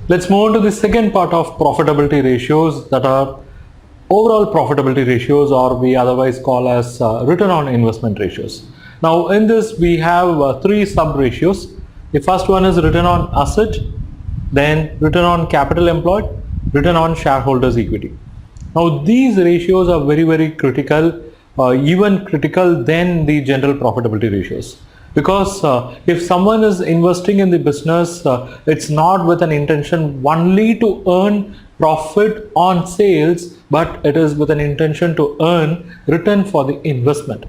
Let's move on to the second part of profitability ratios, that are overall profitability ratios, or we otherwise call as return on investment ratios. Now in this we have three sub ratios. The first one is return on asset, then return on capital employed, return on shareholders equity. Now these ratios are very critical, even critical than the general profitability ratios, because if someone is investing in the business, it's not with an intention only to earn profit on sales, but it is with an intention to earn return for the investment.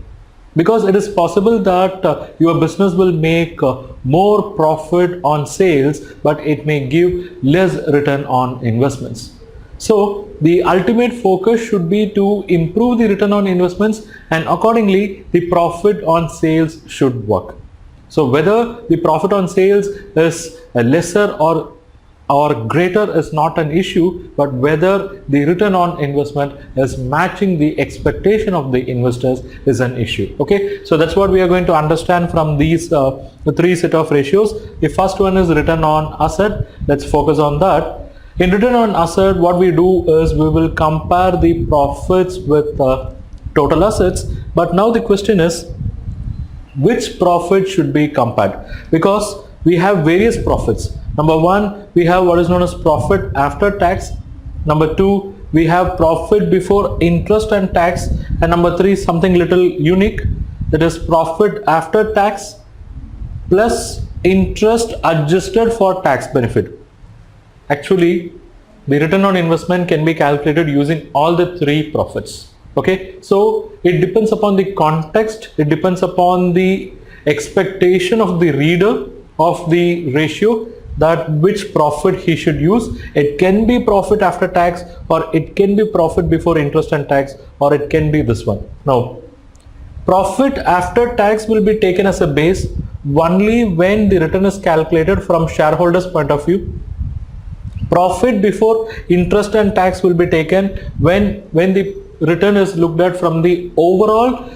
Because it is possible that your business will make more profit on sales, but it may give less return on investments. So the ultimate focus should be to improve the return on investments, and accordingly the profit on sales should work. So whether the profit on sales is lesser or greater is not an issue, but whether the return on investment is matching the expectation of the investors is an issue. Okay, so that's what we are going to understand from these three set of ratios. The first one is return on asset. Let's focus on that. In return on asset, what we do is we will compare the profits with total assets. But now the question is, which profit should be compared? Because we have various profits. Number one, we have what is known as profit after tax. Number two, we have profit before interest and tax. And number three, something little unique, that is profit after tax plus interest adjusted for tax benefit. Actually, the return on investment can be calculated using all the three profits. Okay, so it depends upon the context, it depends upon the expectation of the reader of the ratio, that which profit he should use. It can be profit after tax, or it can be profit before interest and tax, or it can be this one. Now, profit after tax will be taken as a base only when the return is calculated from shareholders' point of view. Profit before interest and tax will be taken when the return is looked at from the overall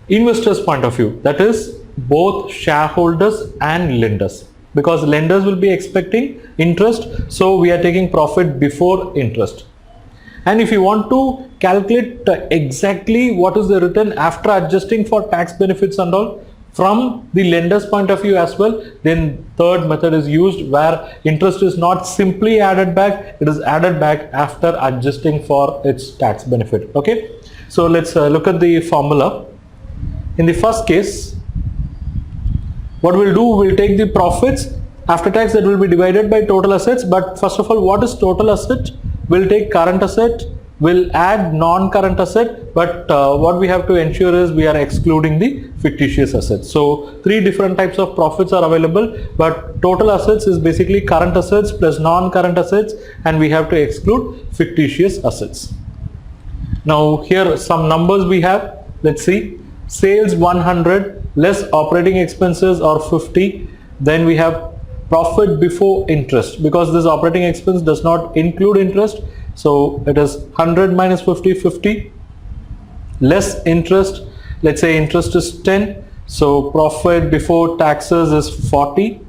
investors' point of view, that is both shareholders and lenders, because lenders will be expecting interest, so we are taking profit before interest. And if you want to calculate exactly what is the return after adjusting for tax benefits and all from the lender's point of view as well, then third method is used, where interest is not simply added back, it is added back after adjusting for its tax benefit. Okay, so let's look at the formula. In the first case, what we'll do, we'll take the profits after tax that will be divided by total assets. But first of all, what is total asset? We'll take current asset, we'll add non-current asset, but what we have to ensure is we are excluding the fictitious assets. So three different types of profits are available, but total assets is basically current assets plus non-current assets, and we have to exclude fictitious assets. Now here some numbers we have. Let's see. Sales 100 less operating expenses or 50. Then we have profit before interest, because this operating expense does not include interest, so it is 100 minus 50, 50 less interest. Let's say interest is 10, so profit before taxes is 40.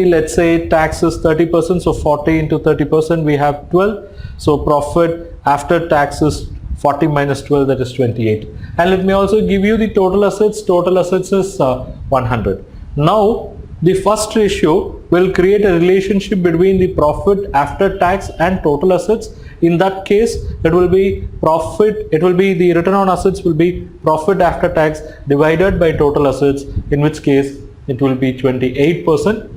Let's say tax is 30%, so 40 into 30% we have 12. So profit after tax is 40 minus 12, that is 28. And let me also give you the total assets. Total assets is 100. Now the first ratio will create a relationship between the profit after tax and total assets. In that case, it will be profit, it will be the return on assets will be profit after tax divided by total assets, in which case it will be 28%.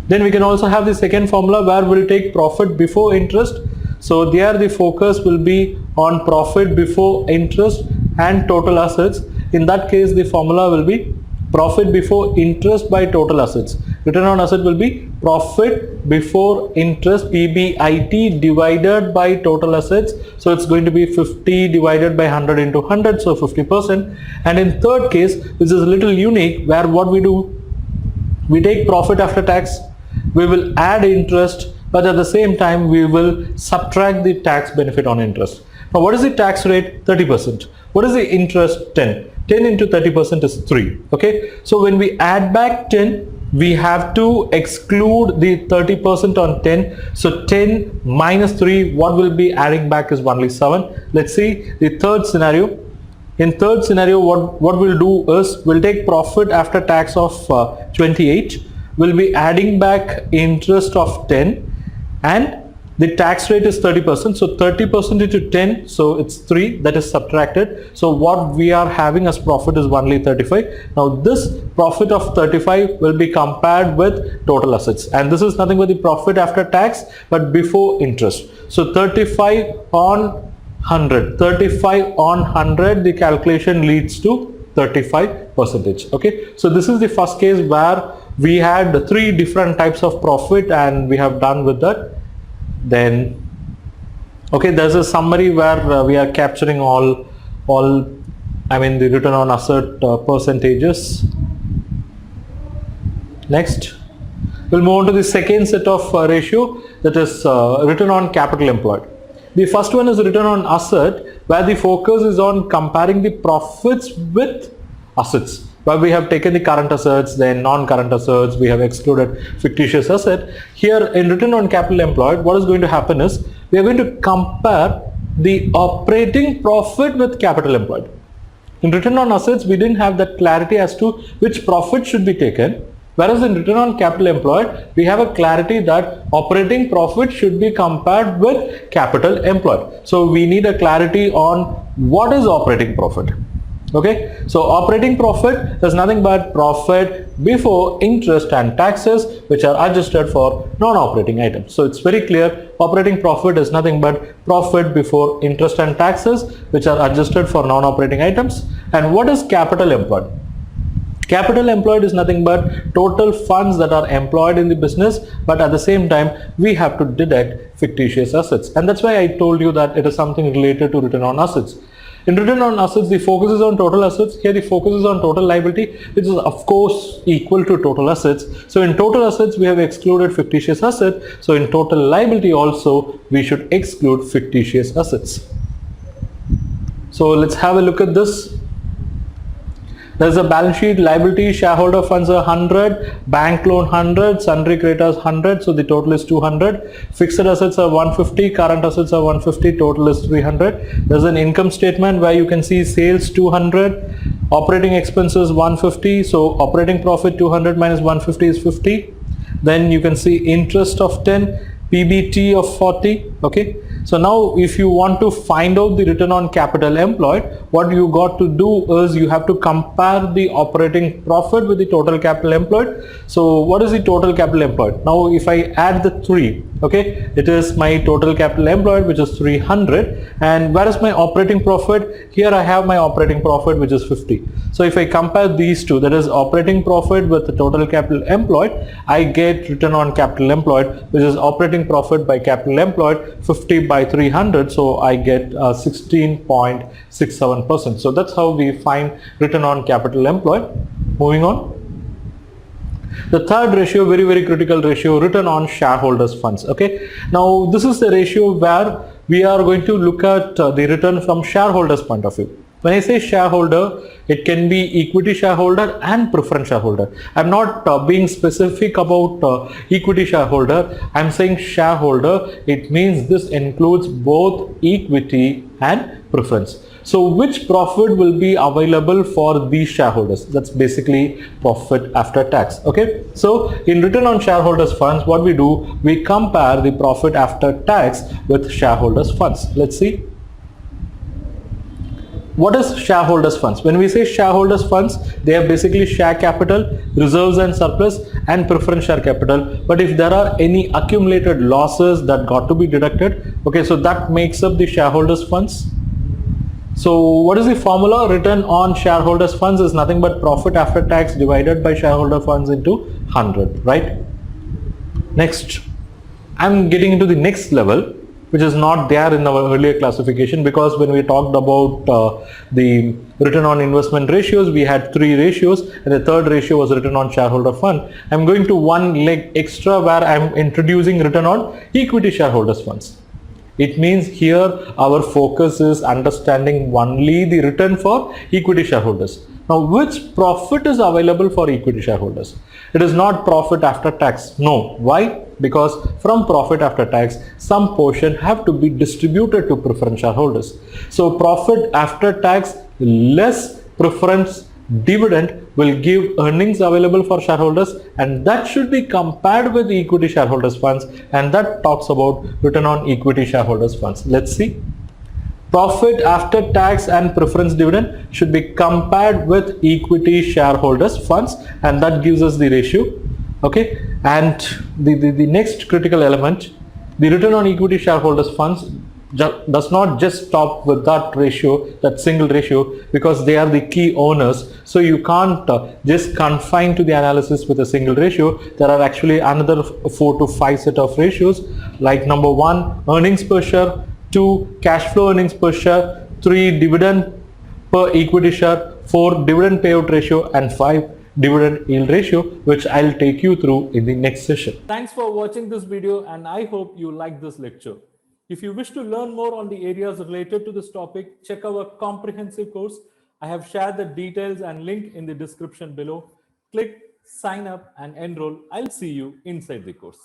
Then we can also have the second formula where we'll take profit before interest. So there the focus will be on profit before interest and total assets. In that case, the formula will be profit before interest by total assets. Return on asset will be profit before interest, PBIT, divided by total assets. So it's going to be 50 divided by 100 into 100, so 50%. And in third case, this is a little unique, where what we do, we take profit after tax, we will add interest, but at the same time we will subtract the tax benefit on interest. Now what is the tax rate? 30%. What is the interest? 10. 10 into 30% is 3. Okay, so when we add back 10, we have to exclude the 30% on 10. So 10 minus 3, what will be adding back is only 7. Let's see the third scenario. In third scenario, what we'll do is we'll take profit after tax of 28. We'll be adding back interest of 10, and the tax rate is 30%. So 30% into 10, so it's 3, that is subtracted. So what we are having as profit is only 35. Now this profit of 35 will be compared with total assets, and this is nothing but the profit after tax but before interest. So 35 on 100, 35 on 100, the calculation leads to 35%. Okay, so this is the first case where we had 3 different types of profit and we have done with that. Then okay, there's a summary where we are capturing all the return on asset percentages. Next, we'll move on to the second set of ratio, that is return on capital employed. The first one is return on asset, where the focus is on comparing the profits with assets, where we have taken the current assets, then non-current assets, we have excluded fictitious asset. Here in return on capital employed, what is going to happen is we are going to compare the operating profit with capital employed. In return on assets, we didn't have that clarity as to which profit should be taken, whereas in return on capital employed, we have a clarity that operating profit should be compared with capital employed. So we need a clarity on what is operating profit. Okay, so operating profit is nothing but profit before interest and taxes, which are adjusted for non-operating items. So it's very clear, operating profit is nothing but profit before interest and taxes, which are adjusted for non-operating items. And what is capital employed? Capital employed is nothing but total funds that are employed in the business, but at the same time we have to deduct fictitious assets, and that's why I told you that it is something related to return on assets. In return on assets, the focus is on total assets. Here the focus is on total liability, which is of course equal to total assets. So in total assets, we have excluded fictitious asset. So in total liability also, we should exclude fictitious assets. So let's have a look at this. There's a balance sheet, liability, shareholder funds are 100, bank loan 100, sundry creditors 100, so the total is 200. Fixed assets are 150, current assets are 150, total is 300. There's an income statement where you can see sales 200, operating expenses 150, so operating profit 200 minus 150 is 50. Then you can see interest of 10, PBT of 40. Okay, so now if you want to find out the return on capital employed, what you got to do is you have to compare the operating profit with the total capital employed. So what is the total capital employed? Now if I add the 3, okay, it is my total capital employed, which is 300, and where is my operating profit? Here I have my operating profit, which is 50. So if I compare these two, that is operating profit with the total capital employed, I get return on capital employed, which is operating profit by capital employed, 50 by 300, so I get 16.67%. So that's how we find return on capital employed. Moving on. The third ratio, very, very critical ratio, return on shareholders funds. Okay, now this is the ratio where we are going to look at the return from shareholders point of view. When I say shareholder, it can be equity shareholder and preference shareholder. I'm not being specific about equity shareholder. I'm saying shareholder. It means this includes both equity and preference. So which profit will be available for these shareholders? That's basically profit after tax. Okay, so in return on shareholders funds, what we do, we compare the profit after tax with shareholders funds. Let's see. What is shareholders funds? When we say shareholders funds, they are basically share capital, reserves and surplus, and preference share capital. But if there are any accumulated losses that got to be deducted, okay, so that makes up the shareholders funds. So what is the formula? Return on shareholders funds is nothing but profit after tax divided by shareholder funds into 100, right? Next, I'm getting into the next level, which is not there in our earlier classification, because when we talked about the return on investment ratios, we had 3 ratios, and the third ratio was return on shareholder fund. I'm going to one leg extra where I'm introducing return on equity shareholders funds. It means here our focus is understanding only the return for equity shareholders. Now, which profit is available for equity shareholders? It is not profit after tax. No. Why? Because from profit after tax, some portion have to be distributed to preference shareholders. So profit after tax less preference dividend will give earnings available for shareholders, and that should be compared with equity shareholders funds, and that talks about return on equity shareholders funds. Let's see. Profit after tax and preference dividend should be compared with equity shareholders funds, and that gives us the ratio. Okay, and the next critical element, the return on equity shareholders funds does not just stop with that ratio, that single ratio, because they are the key owners. So you can't just confine to the analysis with a single ratio. There are actually another 4 to 5 set of ratios, like number 1, earnings per share, 2, cash flow earnings per share, 3, dividend per equity share, 4, dividend payout ratio, and 5, dividend yield ratio, which I'll take you through in the next session. Thanks for watching this video, and I hope you like this lecture. If you wish to learn more on the areas related to this topic, check our comprehensive course. I have shared the details and link in the description below. Click, sign up, and enroll. I'll see you inside the course.